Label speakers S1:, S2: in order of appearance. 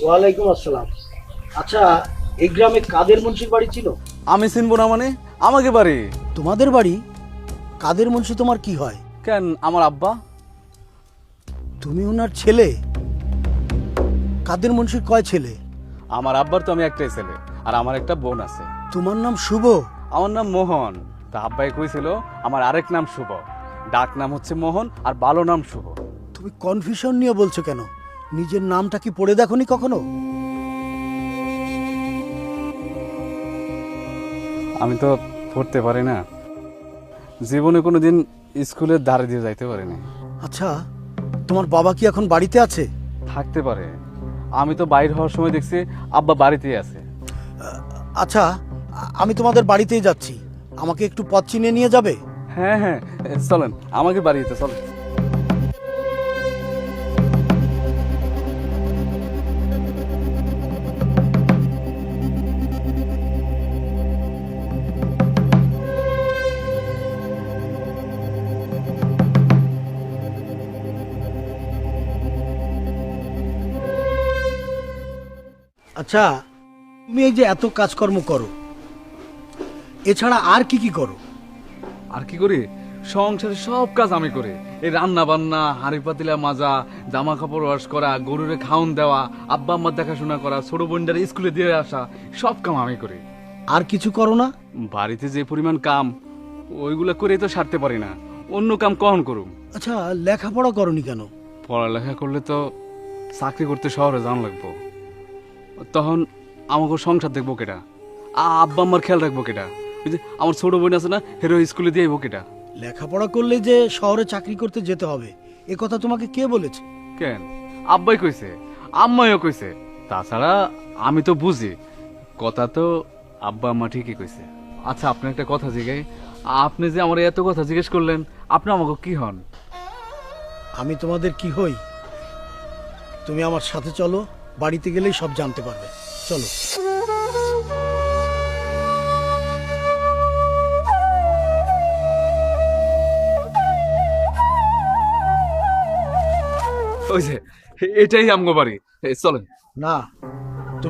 S1: ওয়ালাইকুম আসসালাম। আচ্ছা, এই গ্রামে কাদের মুন্সির বাড়ি ছিল?
S2: আমি চিনবো না মানে? আমাকে বাড়ি।
S1: তোমাদের বাড়ি? কাদের মুন্সি তোমার কি হয়?
S2: কেন, আমার আব্বা।
S1: তুমি ওনার ছেলে? কাদের মুন্সির কয় ছেলে?
S2: আমার আব্বার তো আমি একটাই ছেলে, আর আমার একটা বোন আছে।
S1: তোমার নাম শুভ?
S2: আমার নাম মোহন। তা আব্বাই কইছিল আমার আরেক নাম শুভ, ডাক নাম হচ্ছে মোহন, আর ভালো নাম শুভ।
S1: তুমি কনফিউশন নিয়ে বলছো কেন? নিজের নামটা কি পড়ে দেখোনি কখনো?
S2: আমি তো পড়তে পারি না, জীবনে কোনোদিন স্কুলের ধারে দিয়ে যাইতে পারিনি।
S1: আচ্ছা, তোমার বাবা কি এখন বাড়িতে আছে?
S2: থাকতে পারে, আমি তো বাইর হওয়ার সময় দেখছি আব্বা বাড়িতেই আছে।
S1: আচ্ছা, আমি তোমাদের বাড়িতেই যাচ্ছি, আমাকে একটু পথ চিনে নিয়ে যাবে?
S2: হ্যাঁ হ্যাঁ, চলেন আমাকে বাড়িতে চলেন।
S1: আচ্ছা, তুমি এই যে এত কাজকর্ম করো, এছাড়া আর কি কি করো?
S2: আর কি করি? সংসারের সব কাজ আমি করি। এই রান্না বান্না, হাঁড়ি পাতিলা মাজা, জামা কাপড় ওয়াশ করা, গরুরে খাওন দেওয়া, আব্বা আম্মার দেখাশোনা করা, ছোট বোনটারে স্কুলে দিয়ে আসা, সব কাম আমি করি।
S1: আর কিছু করো না?
S2: বাড়িতে যে পরিমাণ কাম, ওইগুলো করে তো সারতে পারি না, অন্য কাম কখন করুম?
S1: আচ্ছা, লেখাপড়া করনি কেন?
S2: পড়ালেখা করলে তো চাকরি করতে শহরে যাওয়া লাগবো, তখন আমাকে সংসার দেখবো কেটা? আব্বা আম্মার খেয়াল রাখবো কেটা? ওই যে আমার ছোট বোন আছে না, হেরো স্কুলে দিয়ে আইবো কেটা?
S1: লেখাপড়া করলে যে শহরে চাকরি করতে যেতে হবে, এ কথা তোমাকে কে বলেছে?
S2: কেন, আব্বাই কইছে, আম্মাইও কইছে, তাছাড়া আমি তো বুঝি, কথা তো আব্বা আম্মা ঠিকই কইছে। আচ্ছা, আপনি একটা কথা জিজ্ঞাই, আপনি যে আমার এত কথা জিজ্ঞেস করলেন, আপনি আমাকে কি হন?
S1: আমি তোমাদের কি হই? তুমি আমার সাথে চলো, বাড়িতে গেলেই সব জানতে পারবে। চলো।
S2: ওই যে, এটাই আমগো বাড়ি, চলেন।
S1: না,